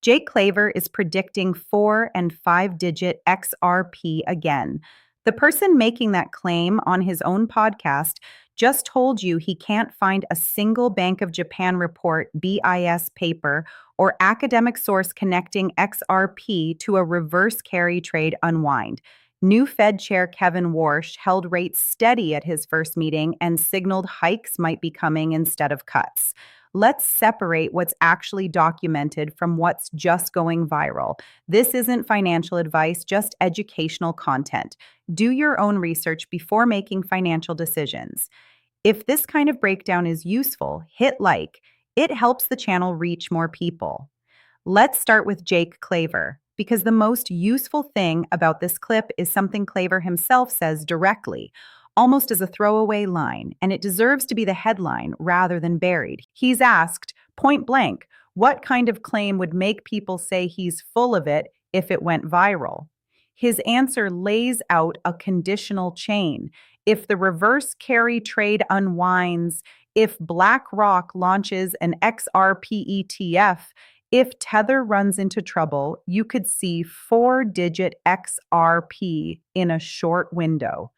Jake Claver is predicting 4 and 5 digit XRP again. The person making that claim on his own podcast just told you he can't find a single Bank of Japan report, BIS paper, or academic source connecting XRP to a reverse carry trade unwind. New Fed Chair Kevin Warsh held rates steady at his first meeting and signaled hikes might be coming instead of cuts. Let's separate what's actually documented from what's just going viral. This isn't financial advice, just educational content. Do your own research before making financial decisions. If this kind of breakdown is useful, hit like. It helps the channel reach more people. Let's start with Jake Claver, because the most useful thing about this clip is something Claver himself says directly, almost as a throwaway line, and it deserves to be the headline rather than buried. He's asked, point blank, what kind of claim would make people say he's full of it if it went viral? His answer lays out a conditional chain. If the reverse carry trade unwinds, if BlackRock launches an XRP ETF, if Tether runs into trouble, you could see 4-digit XRP in a short window.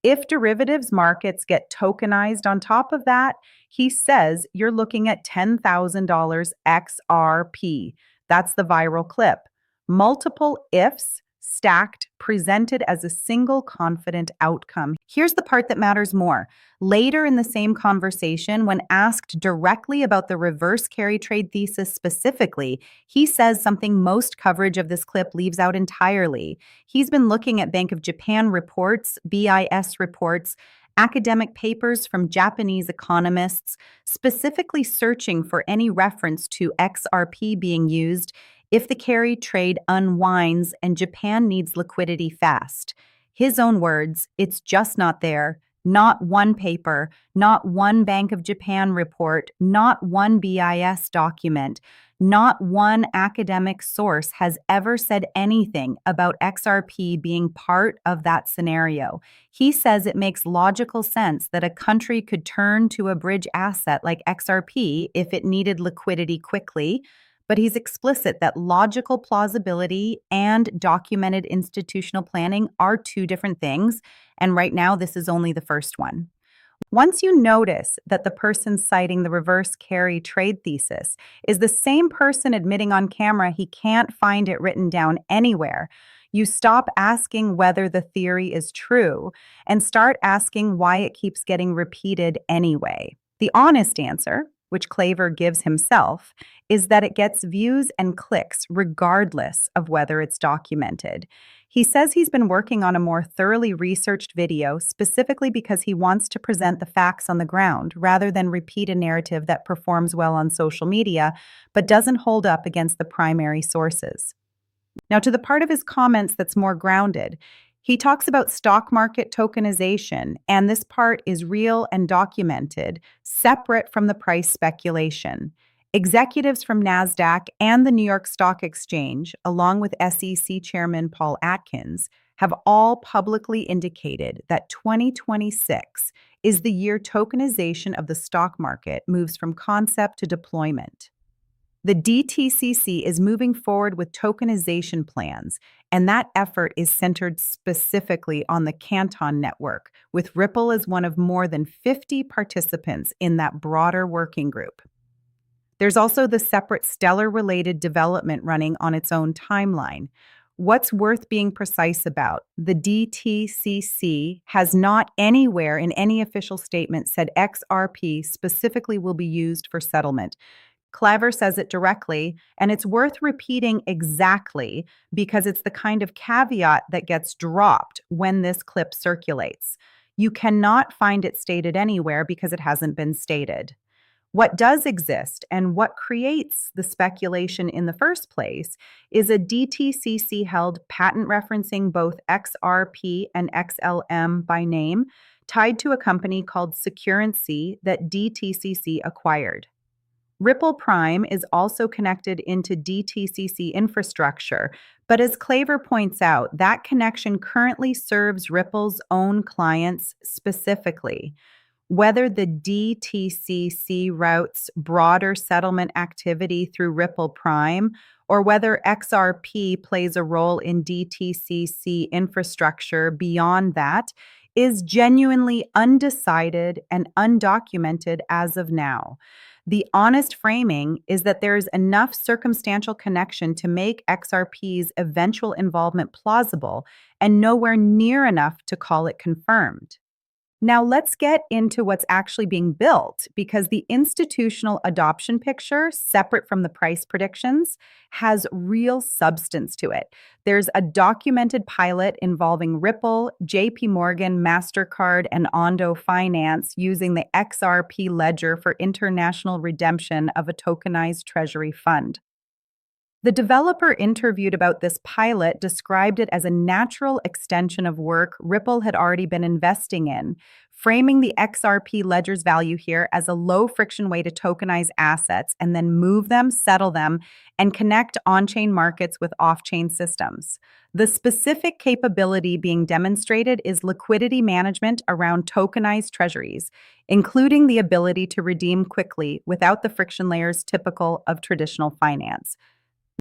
If derivatives markets get tokenized on top of that, he says you're looking at $10,000 XRP. That's the viral clip. Multiple ifs stacked, presented as a single confident outcome. Here's the part that matters more. Later in the same conversation, when asked directly about the reverse carry trade thesis specifically, he says something most coverage of this clip leaves out entirely. He's been looking at Bank of Japan reports, BIS reports, academic papers from Japanese economists, specifically searching for any reference to XRP being used if the carry trade unwinds and Japan needs liquidity fast. His own words, it's just not there. Not one paper, not one Bank of Japan report, not one BIS document, not one academic source has ever said anything about XRP being part of that scenario. He says it makes logical sense that a country could turn to a bridge asset like XRP if it needed liquidity quickly, but he's explicit that logical plausibility and documented institutional planning are two different things, and right now this is only the first one. Once you notice that the person citing the reverse carry trade thesis is the same person admitting on camera he can't find it written down anywhere, you stop asking whether the theory is true and start asking why it keeps getting repeated anyway. The honest answer, which Claver gives himself, is that it gets views and clicks regardless of whether it's documented. He says he's been working on a more thoroughly researched video specifically because he wants to present the facts on the ground rather than repeat a narrative that performs well on social media but doesn't hold up against the primary sources. Now, to the part of his comments that's more grounded, he talks about stock market tokenization, and this part is real and documented, separate from the price speculation. Executives from NASDAQ and the New York Stock Exchange, along with SEC Chairman Paul Atkins, have all publicly indicated that 2026 is the year tokenization of the stock market moves from concept to deployment. The DTCC is moving forward with tokenization plans, and that effort is centered specifically on the Canton network, with Ripple as one of more than 50 participants in that broader working group. There's also the separate Stellar-related development running on its own timeline. What's worth being precise about? The DTCC has not anywhere in any official statement said XRP specifically will be used for settlement. Claver says it directly, and it's worth repeating exactly because it's the kind of caveat that gets dropped when this clip circulates. You cannot find it stated anywhere because it hasn't been stated. What does exist and what creates the speculation in the first place is a DTCC-held patent referencing both XRP and XLM by name, tied to a company called Securency that DTCC acquired. Ripple Prime is also connected into DTCC infrastructure, but as Claver points out, that connection currently serves Ripple's own clients specifically. Whether the DTCC routes broader settlement activity through Ripple Prime or whether XRP plays a role in DTCC infrastructure beyond that is genuinely undecided and undocumented as of now. The honest framing is that there is enough circumstantial connection to make XRP's eventual involvement plausible and nowhere near enough to call it confirmed. Now, let's get into what's actually being built because the institutional adoption picture, separate from the price predictions, has real substance to it. There's a documented pilot involving Ripple, JP Morgan, MasterCard, and Ondo Finance using the XRP ledger for international redemption of a tokenized treasury fund. The developer interviewed about this pilot described it as a natural extension of work Ripple had already been investing in, framing the XRP ledger's value here as a low-friction way to tokenize assets and then move them, settle them, and connect on-chain markets with off-chain systems. The specific capability being demonstrated is liquidity management around tokenized treasuries, including the ability to redeem quickly without the friction layers typical of traditional finance.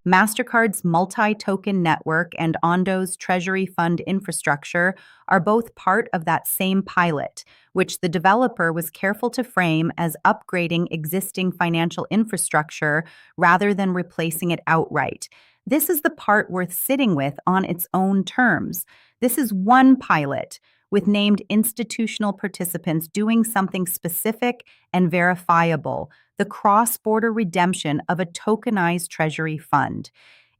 MasterCard's multi-token network and Ondo's treasury fund infrastructure are both part of that same pilot, which the developer was careful to frame as upgrading existing financial infrastructure rather than replacing it outright. This is the part worth sitting with on its own terms. This is one pilot, with named institutional participants doing something specific and verifiable, the cross-border redemption of a tokenized treasury fund.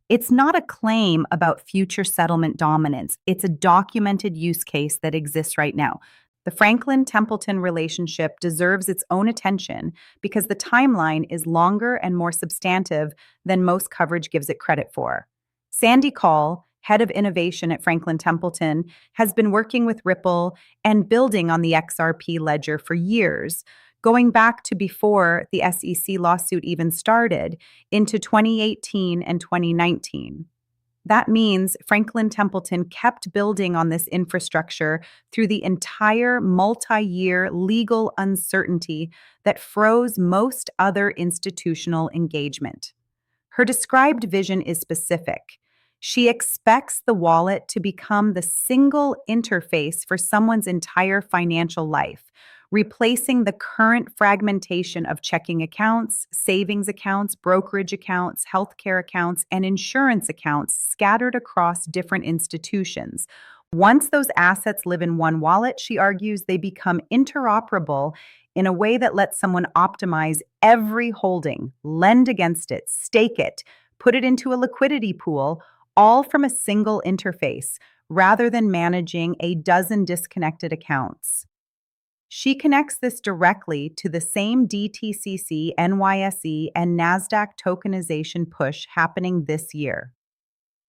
It's not a claim about future settlement dominance. It's a documented use case that exists right now. The Franklin Templeton relationship deserves its own attention because the timeline is longer and more substantive than most coverage gives it credit for. Sandy Call, head of innovation at Franklin Templeton, has been working with Ripple and building on the XRP ledger for years, going back to before the SEC lawsuit even started, into 2018 and 2019. That means Franklin Templeton kept building on this infrastructure through the entire multi-year legal uncertainty that froze most other institutional engagement. Her described vision is specific. She expects the wallet to become the single interface for someone's entire financial life, replacing the current fragmentation of checking accounts, savings accounts, brokerage accounts, healthcare accounts, and insurance accounts scattered across different institutions. Once those assets live in one wallet, she argues they become interoperable in a way that lets someone optimize every holding, lend against it, stake it, put it into a liquidity pool, all from a single interface, rather than managing a dozen disconnected accounts. She connects this directly to the same DTCC, NYSE, and NASDAQ tokenization push happening this year.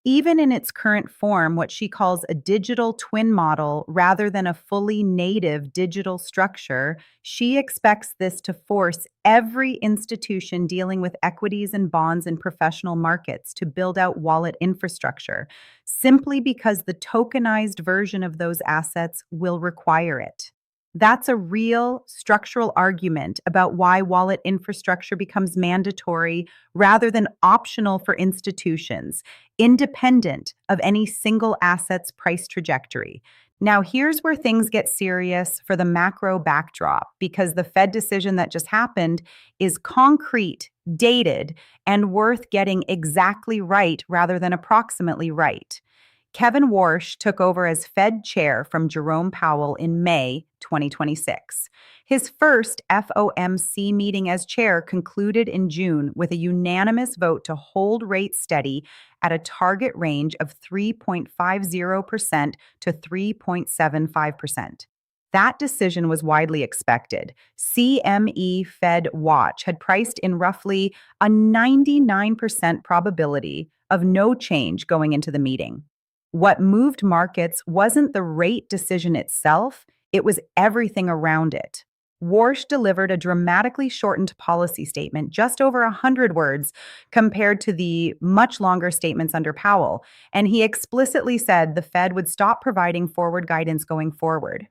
Even in its current form, what she calls a digital twin model rather than a fully native digital structure, she expects this to force every institution dealing with equities and bonds in professional markets to build out wallet infrastructure, simply because the tokenized version of those assets will require it. That's a real structural argument about why wallet infrastructure becomes mandatory rather than optional for institutions, independent of any single asset's price trajectory. Now, here's where things get serious for the macro backdrop, because the Fed decision that just happened is concrete, dated, and worth getting exactly right rather than approximately right. Kevin Warsh took over as Fed chair from Jerome Powell in May 2026. His first FOMC meeting as chair concluded in June with a unanimous vote to hold rates steady at a target range of 3.50% to 3.75%. That decision was widely expected. CME Fed Watch had priced in roughly a 99% probability of no change going into the meeting. What moved markets wasn't the rate decision itself, it was everything around it. Warsh delivered a dramatically shortened policy statement, just over 100 words, compared to the much longer statements under Powell, and he explicitly said the Fed would stop providing forward guidance going forward,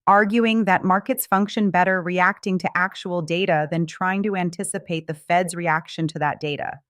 arguing that markets function better reacting to actual data than trying to anticipate the Fed's reaction to that data.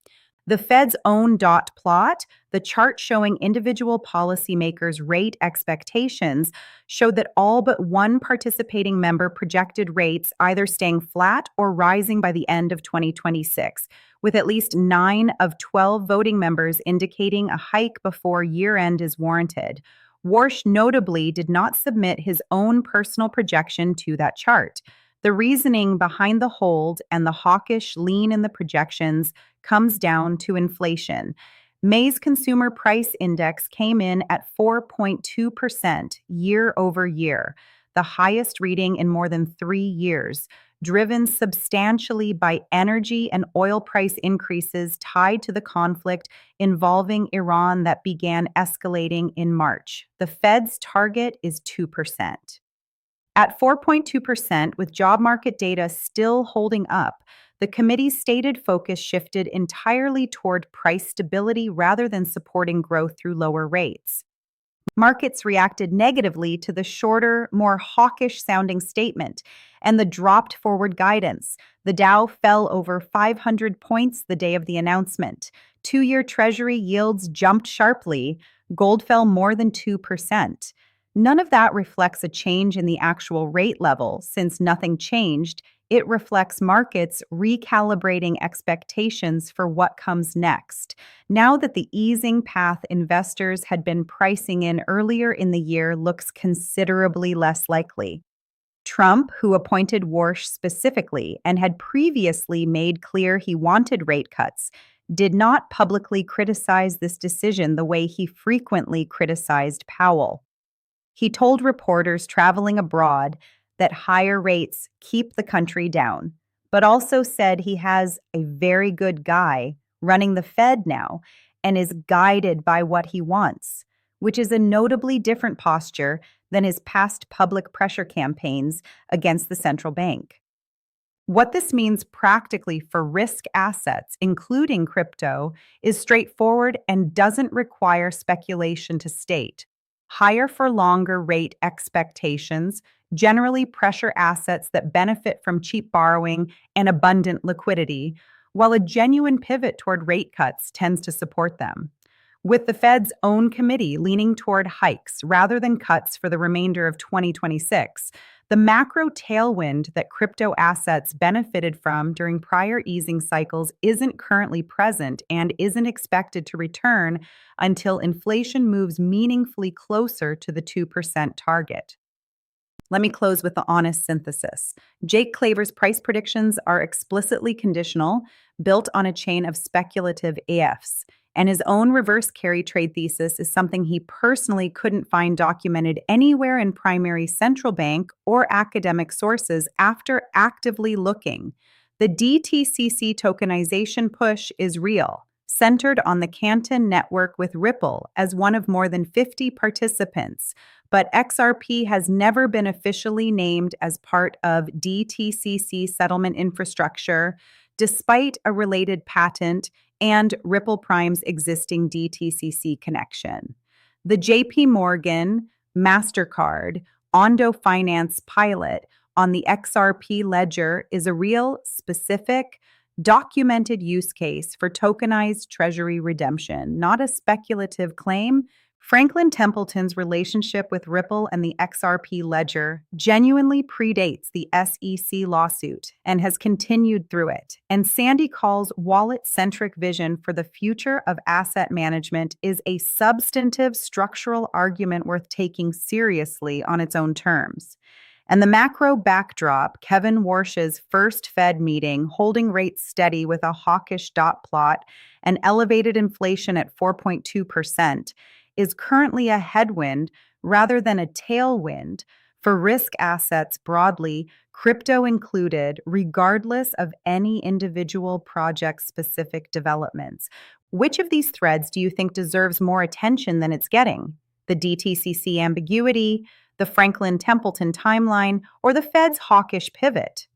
The Fed's own dot plot, the chart showing individual policymakers' rate expectations, showed that all but one participating member projected rates either staying flat or rising by the end of 2026, with at least 9 of 12 voting members indicating a hike before year-end is warranted. Warsh notably did not submit his own personal projection to that chart. The reasoning behind the hold and the hawkish lean in the projections comes down to inflation. May's consumer price index came in at 4.2% year over year, the highest reading in more than 3 years, driven substantially by energy and oil price increases tied to the conflict involving Iran that began escalating in March. The Fed's target is 2%. At 4.2%, with job market data still holding up, the committee's stated focus shifted entirely toward price stability rather than supporting growth through lower rates. Markets reacted negatively to the shorter, more hawkish sounding statement and the dropped forward guidance. The Dow fell over 500 points the day of the announcement. 2-year Treasury yields jumped sharply. Gold fell more than 2%. None of that reflects a change in the actual rate level, since nothing changed. It reflects markets recalibrating expectations for what comes next. Now that the easing path investors had been pricing in earlier in the year looks considerably less likely. Trump, who appointed Warsh specifically and had previously made clear he wanted rate cuts, did not publicly criticize this decision the way he frequently criticized Powell. He told reporters traveling abroad that higher rates keep the country down, but also said he has a very good guy running the Fed now and is guided by what he wants, which is a notably different posture than his past public pressure campaigns against the central bank. What this means practically for risk assets, including crypto, is straightforward and doesn't require speculation to state. Higher for longer rate expectations generally pressure assets that benefit from cheap borrowing and abundant liquidity, while a genuine pivot toward rate cuts tends to support them. With the Fed's own committee leaning toward hikes rather than cuts for the remainder of 2026, the macro tailwind that crypto assets benefited from during prior easing cycles isn't currently present and isn't expected to return until inflation moves meaningfully closer to the 2% target. Let me close with the honest synthesis. Jake Claver's price predictions are explicitly conditional, built on a chain of speculative ifs, and his own reverse carry trade thesis is something he personally couldn't find documented anywhere in primary central bank or academic sources after actively looking. The DTCC tokenization push is real, centered on the Canton network with Ripple as one of more than 50 participants, but XRP has never been officially named as part of DTCC settlement infrastructure, despite a related patent and Ripple Prime's existing DTCC connection. The JP Morgan, MasterCard, Ondo Finance pilot on the XRP ledger is a real, specific, documented use case for tokenized treasury redemption, not a speculative claim. Franklin Templeton's relationship with Ripple and the XRP ledger genuinely predates the SEC lawsuit and has continued through it. And Sandy Call's wallet-centric vision for the future of asset management is a substantive structural argument worth taking seriously on its own terms. And the macro backdrop, Kevin Warsh's first Fed meeting, holding rates steady with a hawkish dot plot and elevated inflation at 4.2%, is currently a headwind rather than a tailwind for risk assets broadly, crypto included, regardless of any individual project-specific developments. Which of these threads do you think deserves more attention than it's getting? The DTCC ambiguity, the Franklin Templeton timeline, or the Fed's hawkish pivot?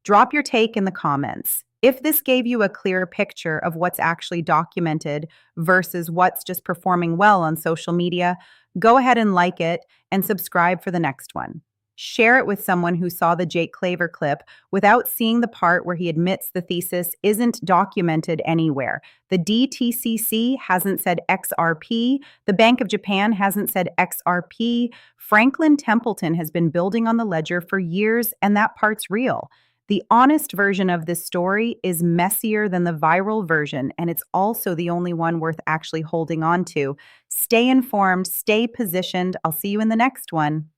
Drop your take in the comments. If this gave you a clearer picture of what's actually documented versus what's just performing well on social media, go ahead and like it and subscribe for the next one. Share it with someone who saw the Jake Claver clip without seeing the part where he admits the thesis isn't documented anywhere. The DTCC hasn't said XRP. The Bank of Japan hasn't said XRP. Franklin Templeton has been building on the ledger for years, and that part's real. The honest version of this story is messier than the viral version, and it's also the only one worth actually holding on to. Stay informed, stay positioned. I'll see you in the next one.